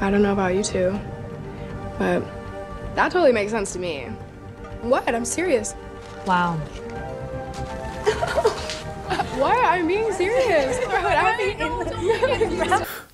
I don't know about you two, but that totally makes sense to me. What? I'm serious. Wow. What? I'm being serious.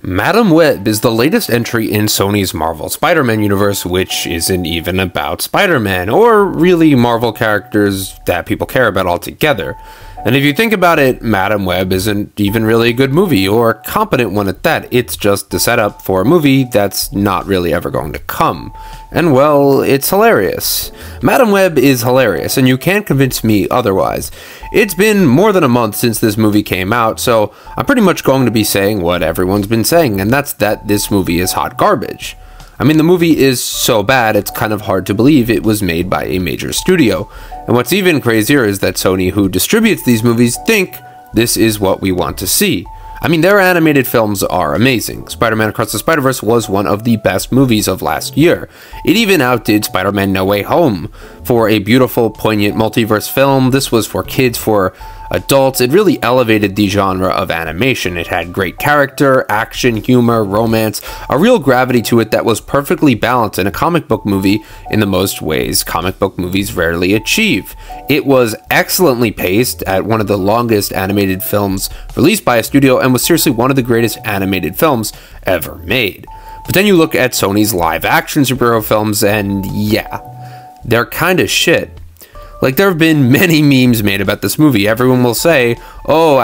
Madam Web is the latest entry in Sony's Marvel Spider-Man universe, which isn't even about Spider-Man, or really Marvel characters that people care about altogether. And if you think about it, Madam Web isn't even really a good movie, or a competent one at that. It's just the setup for a movie that's not really ever going to come. And well, it's hilarious. Madam Web is hilarious, and you can't convince me otherwise. It's been more than a month since this movie came out, so I'm pretty much going to be saying what everyone's been saying, and that's that this movie is hot garbage. I mean, the movie is so bad, it's kind of hard to believe it was made by a major studio. And what's even crazier is that Sony, who distributes these movies, think this is what we want to see. I mean, their animated films are amazing. Spider-Man Across the Spider-Verse was one of the best movies of last year. It even outdid Spider-Man No Way Home. For a beautiful, poignant multiverse film, this was for kids, for adults. It really elevated the genre of animation. It had great character, action, humor, romance, a real gravity to it that was perfectly balanced in a comic book movie in the most ways comic book movies rarely achieve. It was excellently paced at one of the longest animated films released by a studio, and was seriously one of the greatest animated films ever made. But then you look at Sony's live action superhero films, and yeah, they're kinda shit. Like, there have been many memes made about this movie. Everyone will say, oh,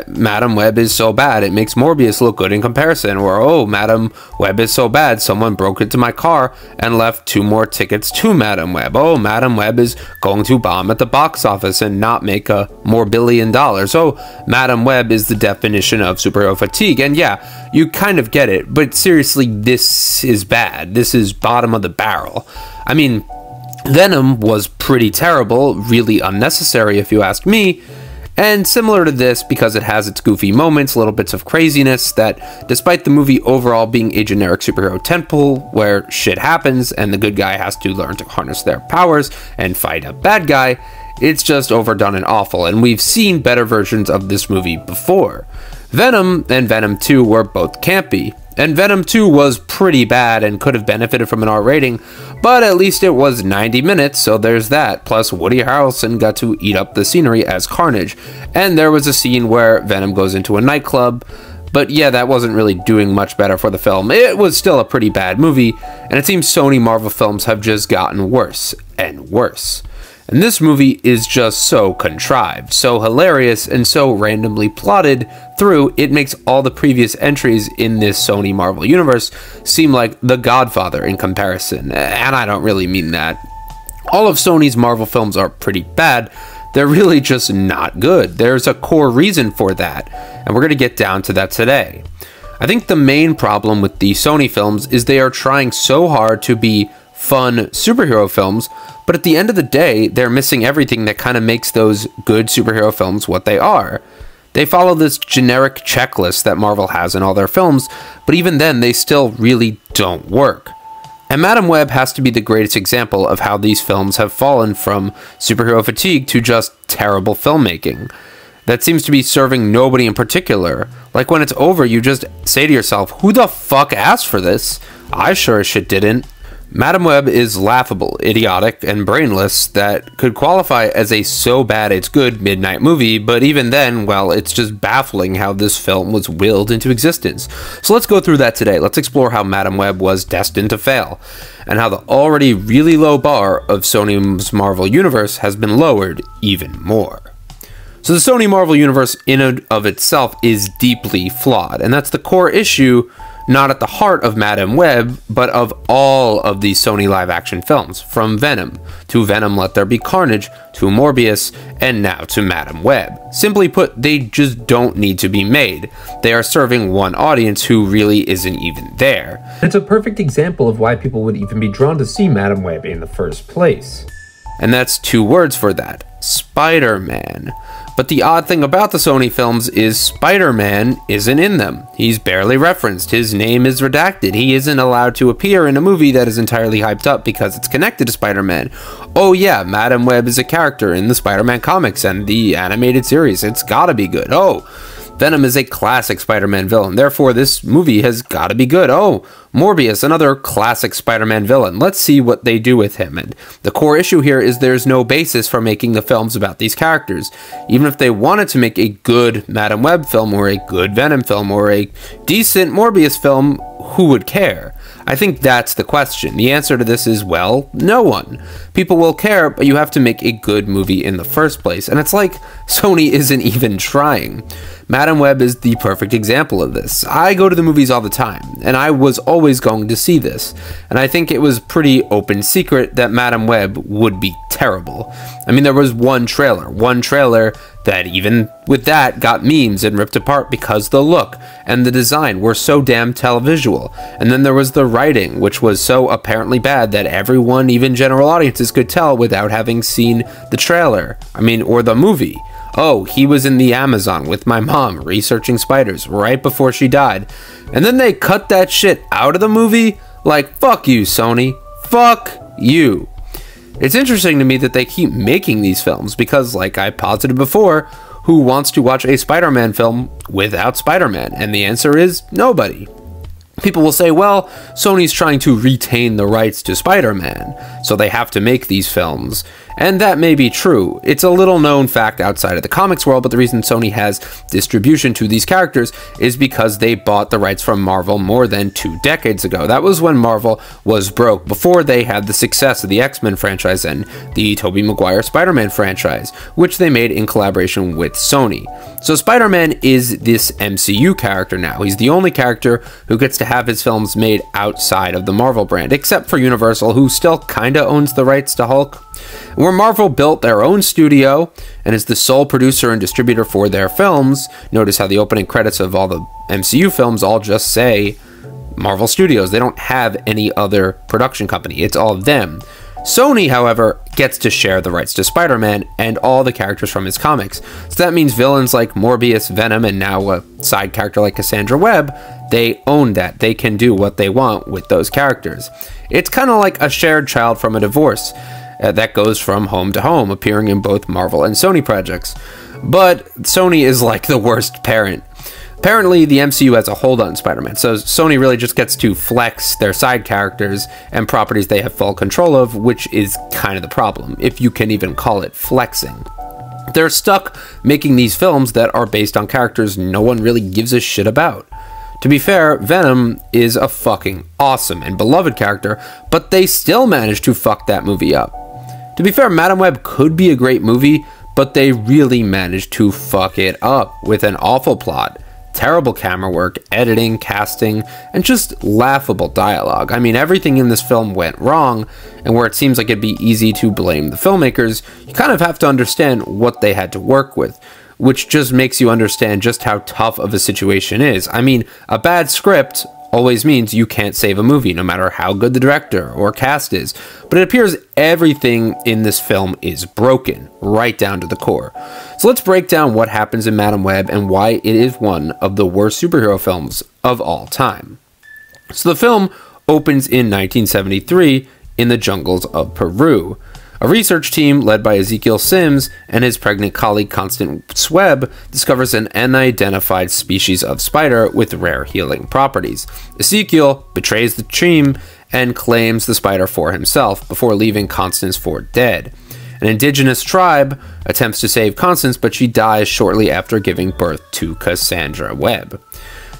Madam Web is so bad, it makes Morbius look good in comparison. Or, oh, Madam Web is so bad, someone broke into my car and left 2 more tickets to Madam Web. Oh, Madam Web is going to bomb at the box office and not make more $1 billion. Oh, Madam Web is the definition of superhero fatigue. And yeah, you kind of get it, but seriously, this is bad. This is bottom of the barrel. I mean, Venom was pretty terrible, really unnecessary if you ask me, and similar to this because it has its goofy moments, little bits of craziness that, despite the movie overall being a generic superhero tentpole where shit happens and the good guy has to learn to harness their powers and fight a bad guy, it's just overdone and awful, and we've seen better versions of this movie before. Venom and Venom 2 were both campy, and Venom 2 was pretty bad and could have benefited from an R rating, but at least it was 90 minutes, so there's that. Plus, Woody Harrelson got to eat up the scenery as Carnage, and there was a scene where Venom goes into a nightclub, but yeah, that wasn't really doing much better for the film. It was still a pretty bad movie, and it seems Sony Marvel films have just gotten worse and worse. And this movie is just so contrived, so hilarious, and so randomly plotted through, it makes all the previous entries in this Sony Marvel universe seem like The Godfather in comparison, and I don't really mean that. All of Sony's Marvel films are pretty bad. They're really just not good. There's a core reason for that, and we're going to get down to that today. I think the main problem with the Sony films is they are trying so hard to be fun superhero films, but at the end of the day, they're missing everything that kind of makes those good superhero films what they are. They follow this generic checklist that Marvel has in all their films, but even then, they still really don't work. And Madam Web has to be the greatest example of how these films have fallen from superhero fatigue to just terrible filmmaking. That seems to be serving nobody in particular. Like, when it's over, you just say to yourself, who the fuck asked for this? I sure as shit didn't. Madam Web is laughable, idiotic, and brainless that could qualify as a so bad it's good midnight movie, but even then, well, it's just baffling how this film was willed into existence. So let's go through that today. Let's explore how Madam Web was destined to fail, and how the already really low bar of Sony's Marvel Universe has been lowered even more. So the Sony Marvel Universe in and of itself is deeply flawed, and that's the core issue, not at the heart of Madam Web, but of all of these Sony live-action films, from Venom, to Venom Let There Be Carnage, to Morbius, and now to Madam Web. Simply put, they just don't need to be made. They are serving one audience who really isn't even there. It's a perfect example of why people would even be drawn to see Madam Web in the first place. And that's 2 words for that: Spider-Man. But the odd thing about the Sony films is Spider-Man isn't in them. He's barely referenced, his name is redacted, he isn't allowed to appear in a movie that is entirely hyped up because it's connected to Spider-Man. Oh yeah, Madam Web is a character in the Spider-Man comics and the animated series, it's gotta be good. Oh, Venom is a classic Spider-Man villain, therefore this movie has got to be good. Oh, Morbius, another classic Spider-Man villain. Let's see what they do with him. And the core issue here is there's no basis for making the films about these characters. Even if they wanted to make a good Madam Web film or a good Venom film or a decent Morbius film, who would care? I think that's the question. The answer to this is, well, no one. People will care, but you have to make a good movie in the first place. And it's like Sony isn't even trying. Madam Web is the perfect example of this. I go to the movies all the time, and I was always going to see this. And I think it was pretty open secret that Madam Web would be terrible. I mean, there was one trailer that even with that got memes and ripped apart because the look and the design were so damn televisual. And then there was the writing, which was so apparently bad that everyone, even general audiences, could tell without having seen the trailer. Or the movie. Oh, he was in the Amazon with my mom researching spiders right before she died. And then they cut that shit out of the movie? Like, fuck you, Sony. Fuck you. It's interesting to me that they keep making these films because, like I posited before, who wants to watch a Spider-Man film without Spider-Man? And the answer is nobody. People will say, well, Sony's trying to retain the rights to Spider-Man, so they have to make these films. And that may be true. It's a little known fact outside of the comics world, but the reason Sony has distribution to these characters is because they bought the rights from Marvel more than 2 decades ago. That was when Marvel was broke, before they had the success of the X-Men franchise and the Tobey Maguire Spider-Man franchise, which they made in collaboration with Sony. So Spider-Man is this MCU character now. He's the only character who gets to have his films made outside of the Marvel brand, except for Universal, who still kinda owns the rights to Hulk. Where Marvel built their own studio and is the sole producer and distributor for their films. Notice how the opening credits of all the MCU films all just say Marvel Studios. They don't have any other production company. It's all them. Sony, however, gets to share the rights to Spider-Man and all the characters from his comics. So that means villains like Morbius, Venom, and now a side character like Cassandra Webb, they own that. They can do what they want with those characters. It's kind of like a shared child from a divorce. That goes from home to home, appearing in both Marvel and Sony projects. But Sony is like the worst parent. Apparently, the MCU has a hold on Spider-Man, so Sony really just gets to flex their side characters and properties they have full control of, which is kind of the problem, if you can even call it flexing. They're stuck making these films that are based on characters no one really gives a shit about. To be fair, Venom is a fucking awesome and beloved character, but they still managed to fuck that movie up. To be fair, Madam Web could be a great movie, but they really managed to fuck it up with an awful plot, terrible camera work, editing, casting, and just laughable dialogue. Everything in this film went wrong, and where it seems like it'd be easy to blame the filmmakers, you kind of have to understand what they had to work with, which just makes you understand just how tough of a situation is. A bad script always means you can't save a movie, no matter how good the director or cast is. But it appears everything in this film is broken, right down to the core. So let's break down what happens in Madam Web and why it is one of the worst superhero films of all time. So the film opens in 1973 in the jungles of Peru. A research team led by Ezekiel Sims and his pregnant colleague Constance Webb discovers an unidentified species of spider with rare healing properties. Ezekiel betrays the team and claims the spider for himself before leaving Constance for dead. An indigenous tribe attempts to save Constance, but she dies shortly after giving birth to Cassandra Webb.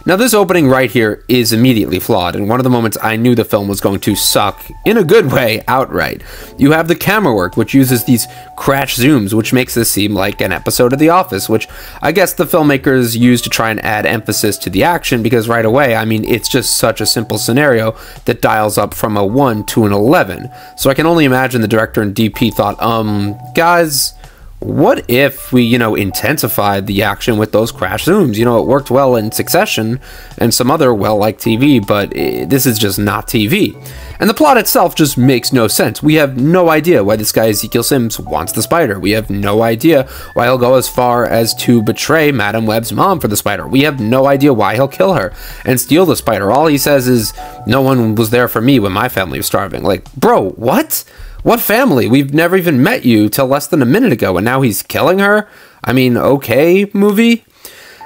Now this opening right here is immediately flawed, and one of the moments I knew the film was going to suck, in a good way, outright. You have the camera work, which uses these crash zooms, which makes this seem like an episode of The Office, which I guess the filmmakers used to try and add emphasis to the action, because right away, it's just such a simple scenario that dials up from a 1 to an 11. So I can only imagine the director and DP thought, guys, what if we, intensified the action with those crash zooms? It worked well in Succession and some other well-liked TV, but this is just not TV. And the plot itself just makes no sense. We have no idea why this guy Ezekiel Sims wants the spider. We have no idea why he'll go as far as to betray Madam Web's mom for the spider. We have no idea why he'll kill her and steal the spider. All he says is, no one was there for me when my family was starving. Like, bro, what? What family? We've never even met you till less than a minute ago, and now he's killing her? Okay, movie?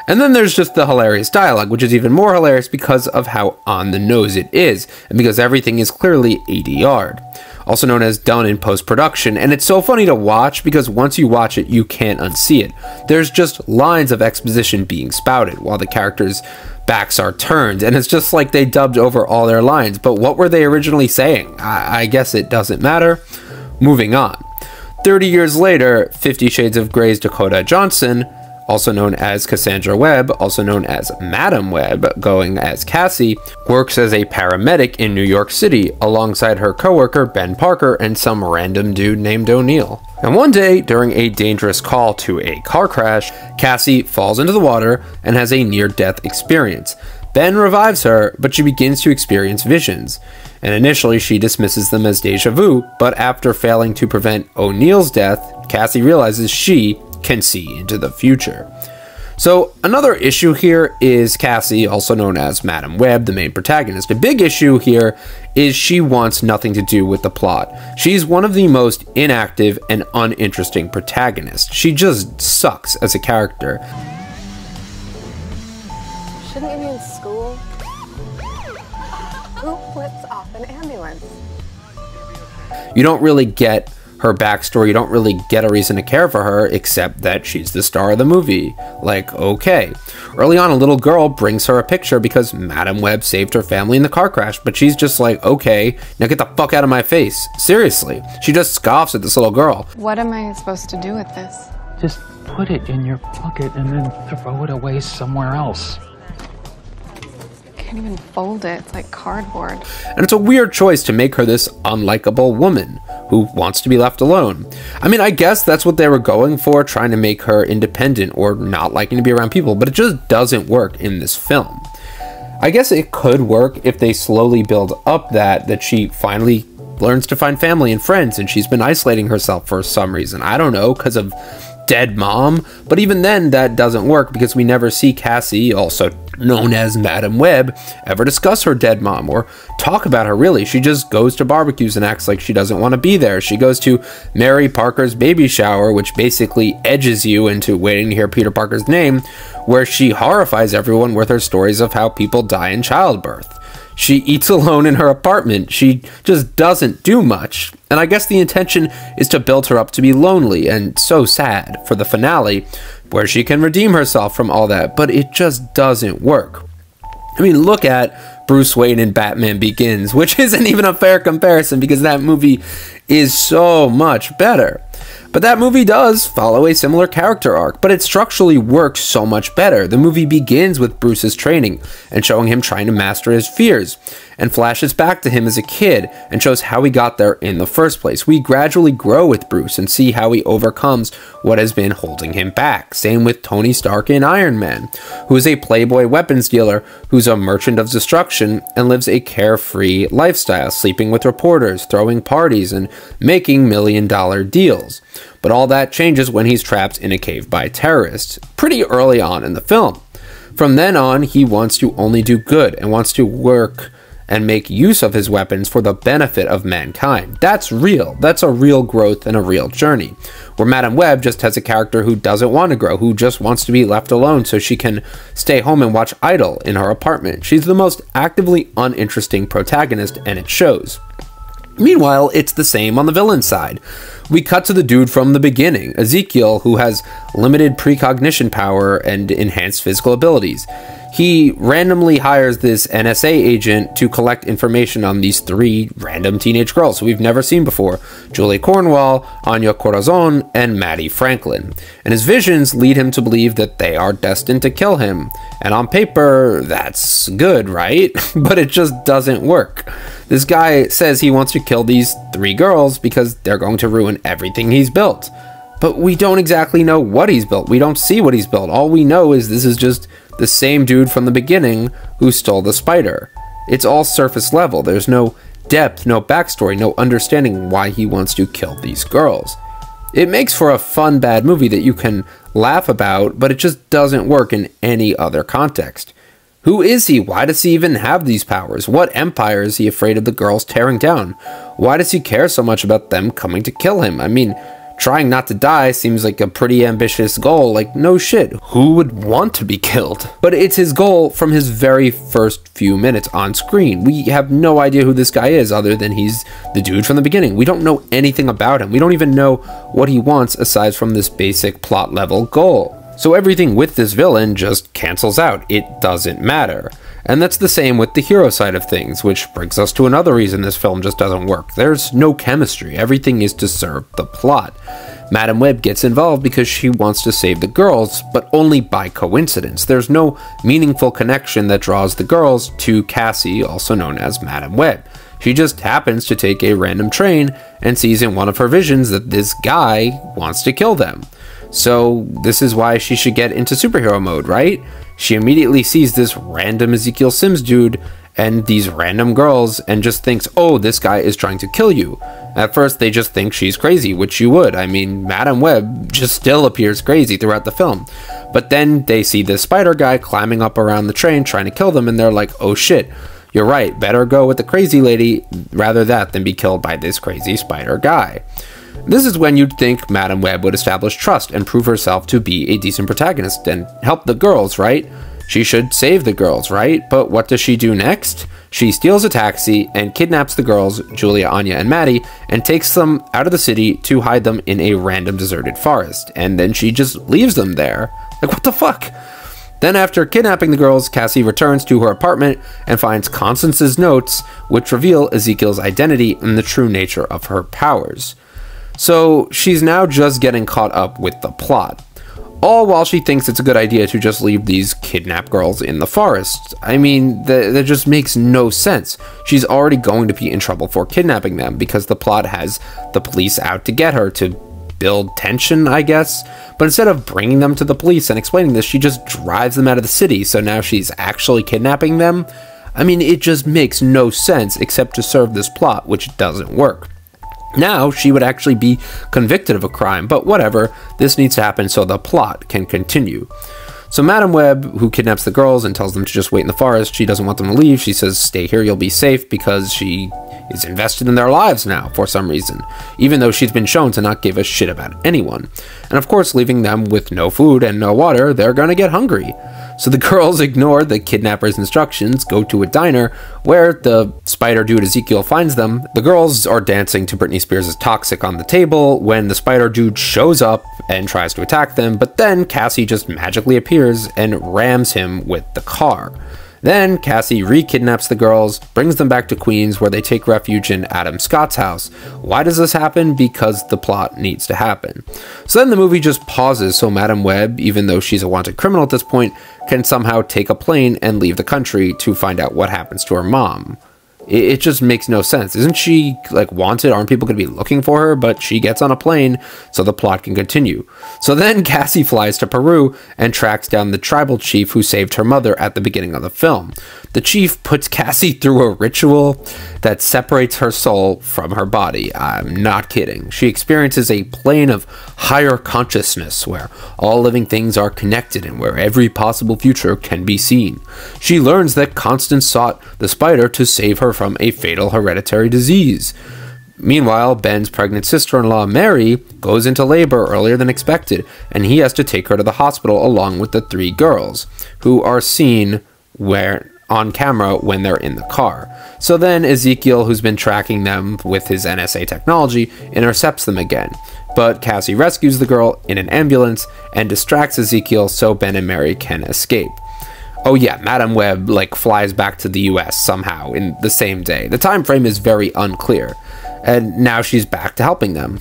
And then there's just the hilarious dialogue, which is even more hilarious because of how on the nose it is, and because everything is clearly ADR'd, also known as done in post-production, and it's so funny to watch because once you watch it, you can't unsee it. There's just lines of exposition being spouted while the characters' backs are turned, and it's just like they dubbed over all their lines, but what were they originally saying? I guess it doesn't matter. Moving on. 30 years later, 50 Shades of Grey's Dakota Johnson, also known as Cassandra Webb, also known as Madam Webb, going as Cassie, works as a paramedic in New York City alongside her coworker Ben Parker and some random dude named O'Neill. And one day, during a dangerous call to a car crash, Cassie falls into the water and has a near-death experience. Ben revives her, but she begins to experience visions. And initially, she dismisses them as deja vu, but after failing to prevent O'Neill's death, Cassie realizes she can see into the future. So another issue here is Cassie, also known as Madam Webb, the main protagonist. A big issue here is she wants nothing to do with the plot. She's one of the most inactive and uninteresting protagonists. She just sucks as a character. Shouldn't you be in school? Who flips off an ambulance? You don't really get her backstory, you don't really get a reason to care for her except that she's the star of the movie. Like, okay. Early on, a little girl brings her a picture because Madam Webb saved her family in the car crash, but she's just like, okay, now get the fuck out of my face. Seriously. She just scoffs at this little girl. What am I supposed to do with this? Just put it in your pocket and then throw it away somewhere else. I can't even fold it. It's like cardboard. And it's a weird choice to make her this unlikable woman who wants to be left alone. I mean, I guess that's what they were going for, trying to make her independent or not liking to be around people, but it just doesn't work in this film. I guess it could work if they slowly build up that she finally learns to find family and friends, and she's been isolating herself for some reason. I don't know, because of dead mom, but even then that doesn't work because we never see Cassie, also known as Madam Webb, ever discuss her dead mom or talk about her really. She just goes to barbecues and acts like she doesn't want to be there. She goes to Mary Parker's baby shower, which basically edges you into waiting to hear Peter Parker's name, where she horrifies everyone with her stories of how people die in childbirth. She eats alone in her apartment. She just doesn't do much. And I guess the intention is to build her up to be lonely and so sad for the finale, where she can redeem herself from all that, but it just doesn't work. I mean, look at Bruce Wayne in Batman Begins, which isn't even a fair comparison because that movie is so much better. But that movie does follow a similar character arc, but it structurally works so much better. The movie begins with Bruce's training and showing him trying to master his fears, and flashes back to him as a kid and shows how he got there in the first place. We gradually grow with Bruce and see how he overcomes what has been holding him back. Same with Tony Stark in Iron Man, who is a playboy weapons dealer who's a merchant of destruction and lives a carefree lifestyle, sleeping with reporters, throwing parties, and making $1 million deals. But all that changes when he's trapped in a cave by terrorists, pretty early on in the film. From then on, he wants to only do good and wants to work and make use of his weapons for the benefit of mankind. That's real. That's a real growth and a real journey. Where Madam Webb just has a character who doesn't want to grow, who just wants to be left alone so she can stay home and watch Idol in her apartment. She's the most actively uninteresting protagonist, and it shows. Meanwhile, it's the same on the villain side. We cut to the dude from the beginning, Ezekiel, who has limited precognition power and enhanced physical abilities. He randomly hires this NSA agent to collect information on these 3 random teenage girls who we've never seen before: Julie Cornwall, Anya Corazon, and Maddie Franklin. And his visions lead him to believe that they are destined to kill him. And on paper, that's good, right? But it just doesn't work. This guy says he wants to kill these 3 girls because they're going to ruin everything he's built. But we don't exactly know what he's built. We don't see what he's built. All we know is this is just the same dude from the beginning who stole the spider. It's all surface level. There's no depth, no backstory, no understanding why he wants to kill these girls. It makes for a fun bad movie that you can laugh about, but it just doesn't work in any other context. Who is he? Why does he even have these powers? What empire is he afraid of the girls tearing down? Why does he care so much about them coming to kill him? I mean, Trying not to die seems like a pretty ambitious goal. Like, no shit, who would want to be killed? But it's his goal from his very first few minutes on screen. We have no idea who this guy is other than he's the dude from the beginning. We don't know anything about him. We don't even know what he wants aside from this basic plot level goal. So everything with this villain just cancels out. It doesn't matter. And that's the same with the hero side of things, which brings us to another reason this film just doesn't work. There's no chemistry. Everything is to serve the plot. Madame Web gets involved because she wants to save the girls, but only by coincidence. There's no meaningful connection that draws the girls to Cassie, also known as Madame Web. She just happens to take a random train and sees in one of her visions that this guy wants to kill them. So this is why she should get into superhero mode, right? She immediately sees this random Ezekiel Sims dude and these random girls and just thinks, oh, this guy is trying to kill you. At first, they just think she's crazy, which you would. I mean, Madame Web just still appears crazy throughout the film. But then they see this spider guy climbing up around the train trying to kill them, and they're like, oh shit, you're right, better go with the crazy lady rather that than be killed by this crazy spider guy. This is when you'd think Madame Web would establish trust and prove herself to be a decent protagonist and help the girls, right? She should save the girls, right? But what does she do next? She steals a taxi and kidnaps the girls, Julia, Anya, and Maddie, and takes them out of the city to hide them in a random deserted forest. And then she just leaves them there. Like, what the fuck? Then after kidnapping the girls, Cassie returns to her apartment and finds Constance's notes, which reveal Ezekiel's identity and the true nature of her powers. So she's now just getting caught up with the plot. All while she thinks it's a good idea to just leave these kidnapped girls in the forest. I mean, that just makes no sense. She's already going to be in trouble for kidnapping them because the plot has the police out to get her to build tension, I guess. But instead of bringing them to the police and explaining this, she just drives them out of the city, so now she's actually kidnapping them. I mean, it just makes no sense except to serve this plot, which doesn't work. Now, she would actually be convicted of a crime, but whatever, this needs to happen so the plot can continue. So Madame Web, who kidnaps the girls and tells them to just wait in the forest, she doesn't want them to leave. She says, stay here, you'll be safe, because she is invested in their lives now, for some reason, even though she's been shown to not give a shit about anyone. And of course, leaving them with no food and no water, they're gonna get hungry. So the girls ignore the kidnapper's instructions, go to a diner where the spider dude Ezekiel finds them. The girls are dancing to Britney Spears' Toxic on the table when the spider dude shows up and tries to attack them, but then Cassie just magically appears and rams him with the car. Then Cassie re-kidnaps the girls, brings them back to Queens where they take refuge in Adam Scott's house. Why does this happen? Because the plot needs to happen. So then the movie just pauses so Madame Web, even though she's a wanted criminal at this point, can somehow take a plane and leave the country to find out what happens to her mom. It just makes no sense. Isn't she, like, wanted? Aren't people going to be looking for her? But she gets on a plane so the plot can continue. So then Cassie flies to Peru and tracks down the tribal chief who saved her mother at the beginning of the film. The chief puts Cassie through a ritual that separates her soul from her body. I'm not kidding. She experiences a plane of higher consciousness where all living things are connected and where every possible future can be seen. She learns that Constance sought the spider to save her from a fatal hereditary disease. Meanwhile, Ben's pregnant sister-in-law, Mary, goes into labor earlier than expected, and he has to take her to the hospital along with the 3 girls, who are seen on camera when they're in the car. So then Ezekiel, who's been tracking them with his NSA technology, intercepts them again. But Cassie rescues the girl in an ambulance and distracts Ezekiel so Ben and Mary can escape. Oh yeah, Madame Web, like, flies back to the US somehow in the same day. The time frame is very unclear. And now she's back to helping them.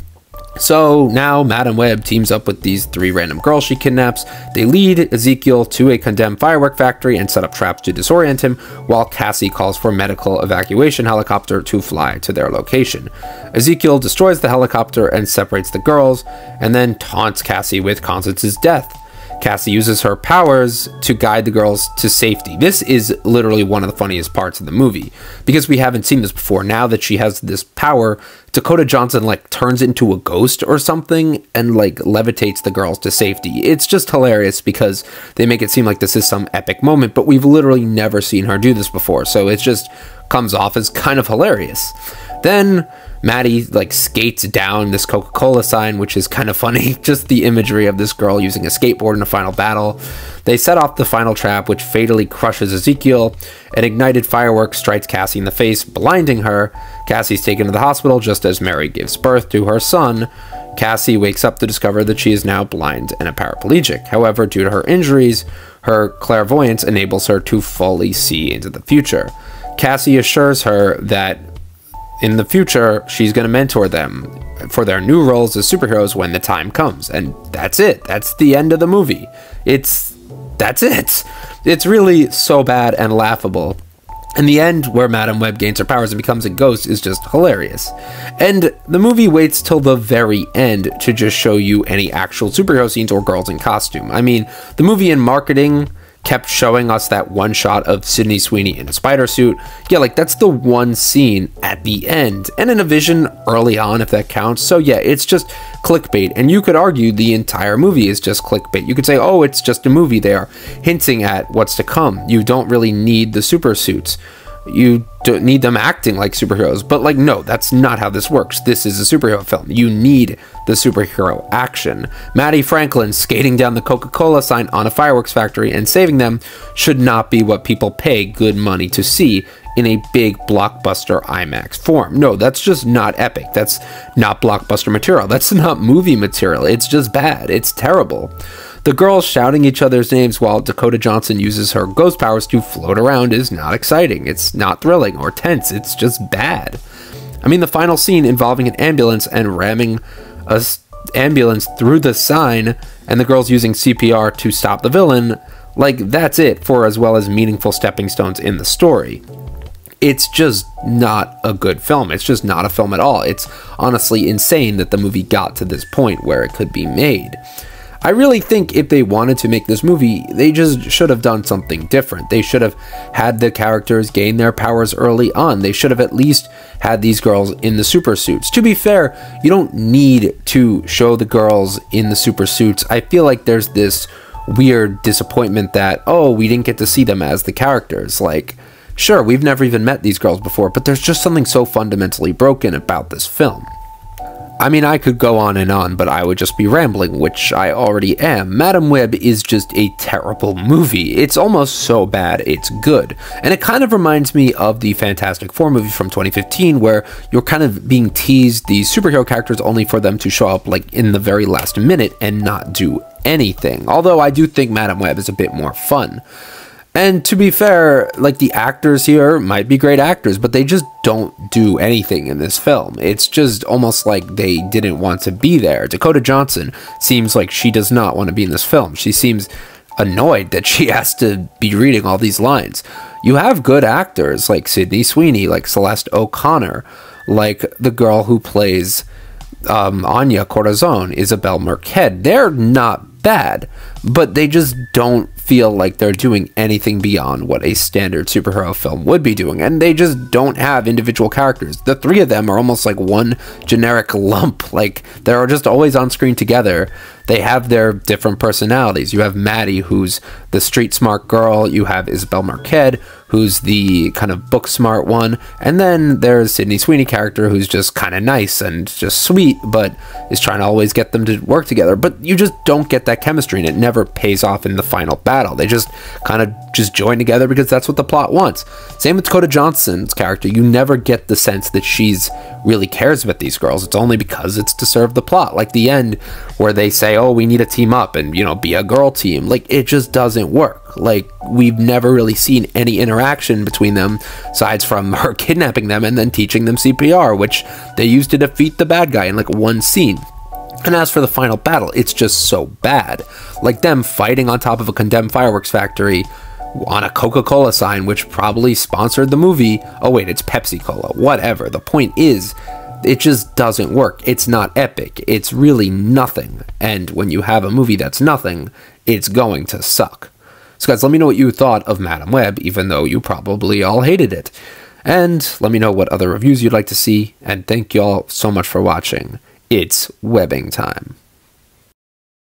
So now Madame Web teams up with these 3 random girls she kidnaps. They lead Ezekiel to a condemned firework factory and set up traps to disorient him, while Cassie calls for a medical evacuation helicopter to fly to their location. Ezekiel destroys the helicopter and separates the girls, and then taunts Cassie with Constance's death. Cassie uses her powers to guide the girls to safety. This is literally one of the funniest parts of the movie, because we haven't seen this before. Now that she has this power, Dakota Johnson, like, turns into a ghost or something and, like, levitates the girls to safety. It's just hilarious because they make it seem like this is some epic moment, but we've literally never seen her do this before. So it's just comes off as kind of hilarious. Then Maddie like skates down this Coca-Cola sign, which is kind of funny. Just the imagery of this girl using a skateboard in a final battle. They set off the final trap, which fatally crushes Ezekiel. An ignited firework strikes Cassie in the face, blinding her. Cassie's taken to the hospital just as Mary gives birth to her son. Cassie wakes up to discover that she is now blind and a paraplegic. However, due to her injuries, her clairvoyance enables her to fully see into the future. Cassie assures her that in the future, she's going to mentor them for their new roles as superheroes when the time comes. And that's it. That's the end of the movie. That's it. It's really so bad and laughable. And the end, where Madame Web gains her powers and becomes a ghost, is just hilarious. And the movie waits till the very end to just show you any actual superhero scenes or girls in costume. I mean, the movie in marketing kept showing us that one shot of Sydney Sweeney in a spider suit. Yeah, like that's the one scene at the end, and in a vision early on, if that counts. So yeah, it's just clickbait, and you could argue the entire movie is just clickbait. You could say, oh, it's just a movie. They are hinting at what's to come. You don't really need the super suits. You don't need them acting like superheroes. But like, no, that's not how this works. This is a superhero film. You need the superhero action. Maddie Franklin skating down the Coca-Cola sign on a fireworks factory and saving them should not be what people pay good money to see in a big blockbuster IMAX form. No, that's just not epic. That's not blockbuster material. That's not movie material. It's just bad. It's terrible. The girls shouting each other's names while Dakota Johnson uses her ghost powers to float around is not exciting. It's not thrilling or tense. It's just bad. I mean, the final scene involving an ambulance and ramming a ambulance through the sign and the girls using CPR to stop the villain, like, that's it for as well as meaningful stepping stones in the story. It's just not a good film. It's just not a film at all. It's honestly insane that the movie got to this point where it could be made. I really think if they wanted to make this movie, they just should have done something different. They should have had the characters gain their powers early on. They should have at least had these girls in the super suits. To be fair, you don't need to show the girls in the super suits. I feel like there's this weird disappointment that, oh, we didn't get to see them as the characters. Like, sure, we've never even met these girls before, but there's just something so fundamentally broken about this film. I mean, I could go on and on, but I would just be rambling, which I already am. Madame Web is just a terrible movie. It's almost so bad it's good. And it kind of reminds me of the Fantastic Four movie from 2015, where you're kind of being teased these superhero characters only for them to show up like in the very last minute and not do anything. Although I do think Madame Web is a bit more fun. And to be fair, like, the actors here might be great actors, but they just don't do anything in this film. It's just almost like they didn't want to be there. Dakota Johnson seems like she does not want to be in this film. She seems annoyed that she has to be reading all these lines. You have good actors like Sydney Sweeney, like Celeste O'Connor, like the girl who plays Anya Corazon, Isabelle Marquette. They're not bad, but they just don't feel like they're doing anything beyond what a standard superhero film would be doing, and they just don't have individual characters. The three of them are almost like one generic lump. Like, they're just always on screen together. They have their different personalities. You have Maddie, who's the street smart girl. You have Isabelle Marquette, who's the kind of book smart one. And then there's Sydney Sweeney character, who's just kind of nice and just sweet, but is trying to always get them to work together. But you just don't get that chemistry, and it never pays off in the final battle. They just kind of just join together because that's what the plot wants. Same with Dakota Johnson's character. You never get the sense that she's really cares about these girls. It's only because it's to serve the plot. Like the end where they say, oh, we need to team up and, you know, be a girl team. Like, it just doesn't work. Like, we've never really seen any interaction between them aside from her kidnapping them and then teaching them CPR, which they used to defeat the bad guy in like one scene. And as for the final battle, it's just so bad. Like them fighting on top of a condemned fireworks factory on a Coca-Cola sign, which probably sponsored the movie. Oh wait, it's Pepsi-Cola. Whatever. The point is, it just doesn't work. It's not epic. It's really nothing. And when you have a movie that's nothing, it's going to suck. So guys, let me know what you thought of Madame Web, even though you probably all hated it. And let me know what other reviews you'd like to see. And thank you all so much for watching. It's webbing time.